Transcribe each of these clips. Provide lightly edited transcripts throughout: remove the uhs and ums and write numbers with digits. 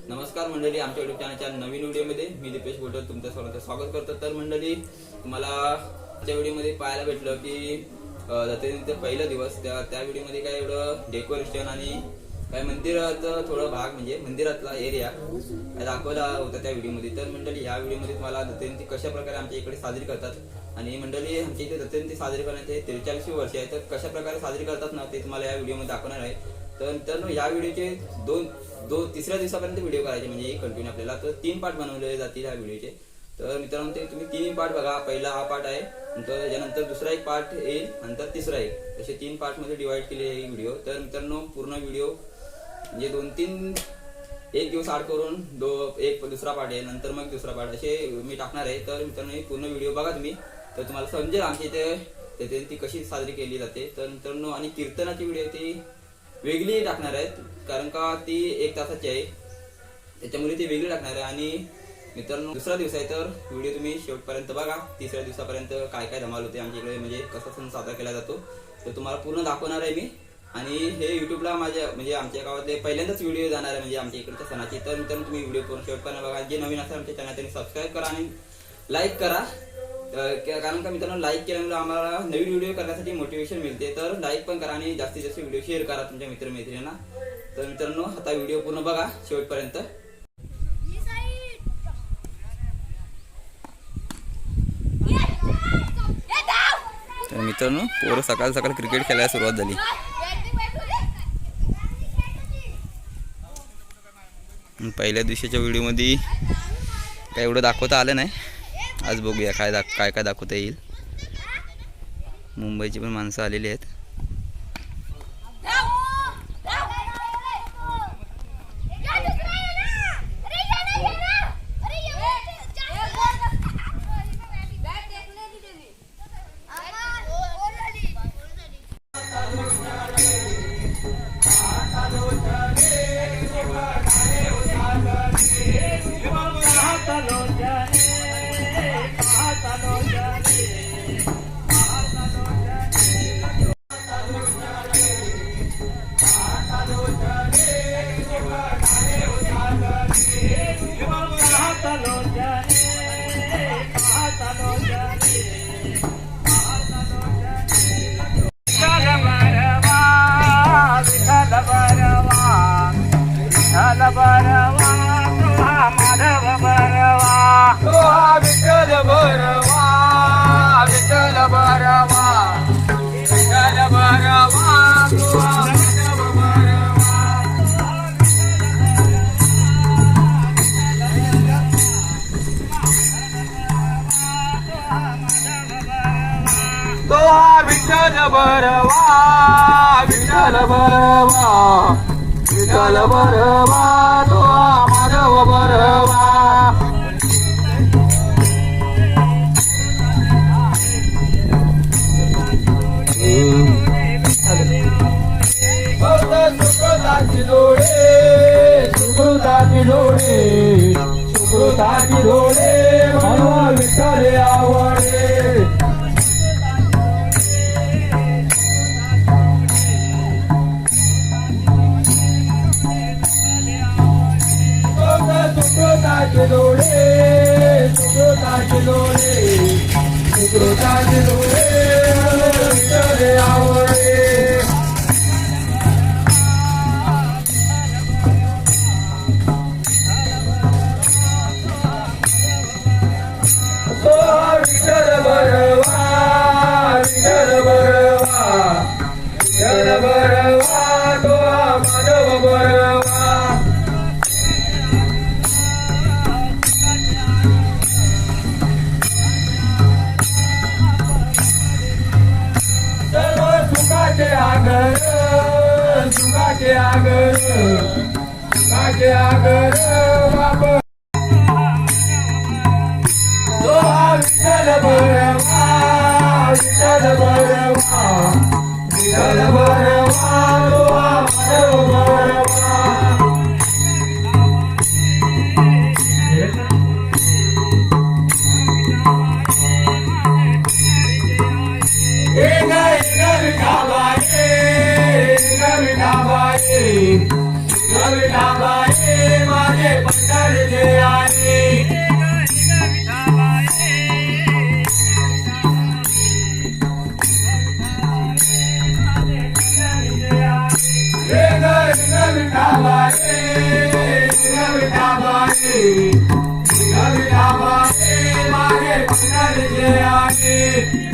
नमस्कार मंडळी, आमच्या युट्यूब चॅनलच्या नवीन व्हिडिओमध्ये मी दीपेश बोटर तुमचं सर्वांचं स्वागत करतो। तर मंडळी, तुम्हाला आजच्या व्हिडिओमध्ये पाहायला भेटलं की दत्तजयंतीचा पहिला दिवस, त्या व्हिडिओमध्ये काय एवढं डेकोरेशन आणि काय मंदिराचं थोडं भाग म्हणजे मंदिरातला एरिया दाखवला होता त्या व्हिडिओमध्ये। तर मंडळी, या व्हिडिओमध्ये तुम्हाला दत्तजयंती कशा प्रकारे आमच्या इकडे साजरी करतात आणि मंडळी आमच्या इथे दत्तजयंती साजरी करण्याचे 43वी वर्ष आहे, तर कशा प्रकारे साजरी करतात ना ते तुम्हाला या व्हिडिओमध्ये दाखवणार आहे। तर या व्हिडिओचे तिसऱ्या दिवसापर्यंत व्हिडिओ करायचे म्हणजे कंटिन्यू आपल्याला, तर 3 पार्ट बनवले जातील या व्हिडिओचे। तर मित्रांनो, ते तुम्ही 3 पार्ट बघा। पहिला हा पार्ट आहे, नंतर त्याच्यानंतर दुसरा एक पार्ट येईल, नंतर तिसरा एक, असे 3 पार्ट मध्ये डिवाइड केले आहे व्हिडिओ। तर मित्रांनो, पूर्ण व्हिडिओ म्हणजे 2-3 एक दिवस आड करून एक दुसरा पार्ट आहे, नंतर मग दुसरा पार्ट असे मी टाकणार आहे। तर मित्रांनो, पूर्ण व्हिडिओ बघा तुम्ही, तर तुम्हाला समजेल आमच्या इथे ती कशी साजरी केली जाते। तर मित्रांनो, आणि कीर्तनाची व्हिडिओ ती वेगळी टाकणार आहेत, कारण का ती 1 तासाची आहे, त्याच्यामुळे ती वेगळी टाकणार आहे। आणि मित्रांनो, दुसरा दिवस आहे, तर व्हिडिओ तुम्ही शेवटपर्यंत बघा। तिसऱ्या दिवसापर्यंत काय काय धमाल होते आमच्या इकडे, म्हणजे कसा सण साजरा केला जातो, तर तुम्हाला पूर्ण दाखवणार आहे मी। आणि हे युट्यूबला माझ्या म्हणजे आमच्या गावातले पहिल्यांदाच व्हिडिओ जाणार आहे म्हणजे आमच्या इकडच्या सणाची। तर मित्रांनो, तुम्ही व्हिडिओ पूर्ण शेवटपर्यंत बघा। जे नवीन असेल आमच्या चॅनल त्यांनी सबस्क्राईब करा आणि लाईक करा, कारण का मित्रांनो, लाईक केल्यामुळे आम्हाला नवीन व्हिडिओ करण्यासाठी मोटिवेशन मिळते। तर लाईक पण करा आणि जास्तीत जास्त व्हिडिओ शेअर करा तुमच्या मित्रमैत्रिणींना। तर मित्रांनो, आता व्हिडिओ पूर्ण बघा शेवटपर्यंत। तर मित्रांनो, पोरं सकाळ सकाळ क्रिकेट खेळायला सुरुवात झाली। पहिल्या दिवशीच्या व्हिडिओमध्ये काय एवढं दाखवता आलं नाही, आज बघूया काय काय दाखवता येईल। मुंबईची पण माणसं आलेली आहेत। विठ्ठल बरवा, विठ्ठल बरवा, विठ्ठल बरवा, तो माधव बरवा। सुकृताची डोळे, सुकृताची डोळे, सुकृताची डोळे, म्हणून विठ्ठल आवडे। सुकृताचे डोळे, सुकृताचे डोळे, सुकृताचे डोळे, विठ्ठल आवडे। विठ्ठल बरवा, विठ्ठल बरवा, विठ्ठल बरवा, तो माधव बरवा। सुखाचे आगर, सुखाचे आगर, सुखाचे आगर बाप, तो विठ्ठल बरवा, विठ्ठल बरवा, विठ्ठल बरवा, तो माधव बरवा। विठाबाई माझे विठ्ठला मागे मागे पंढरीचे आले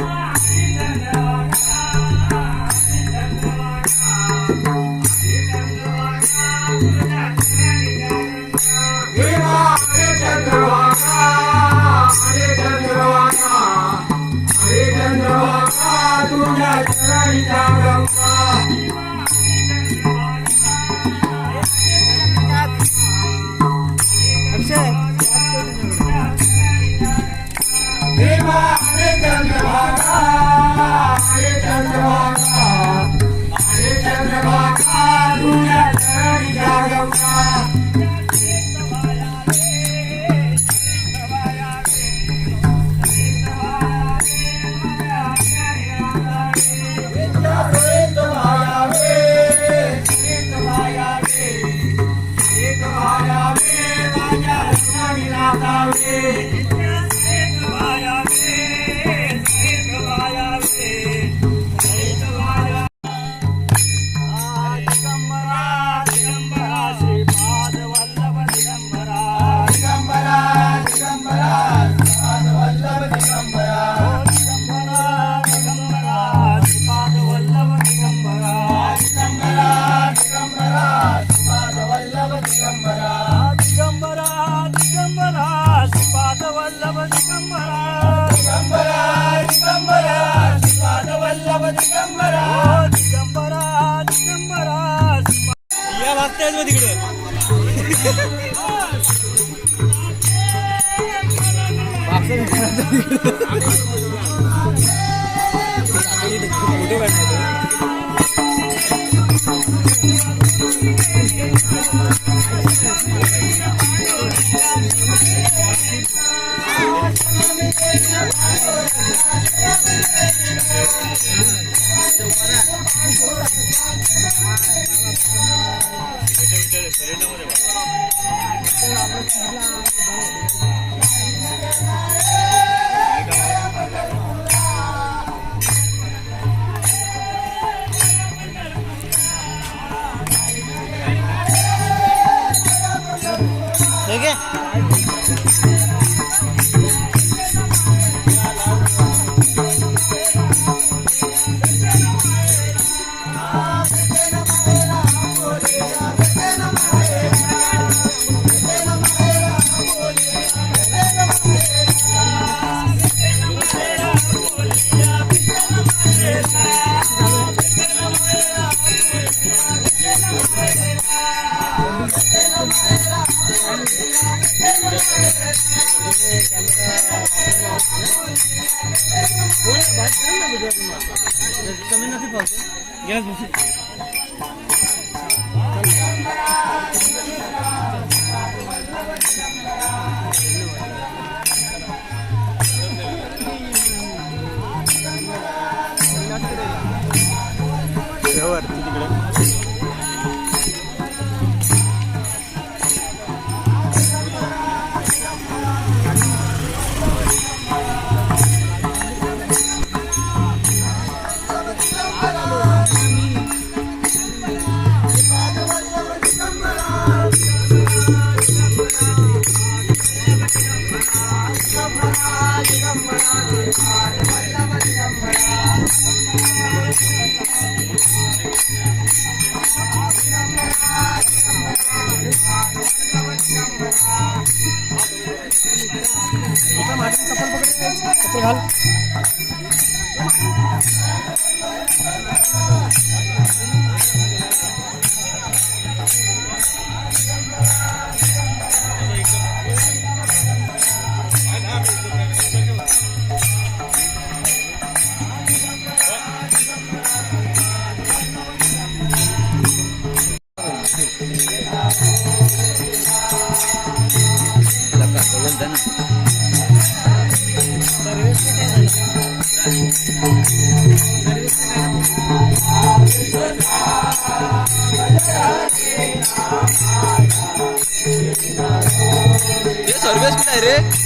सर्वेस कुठे आहे रे?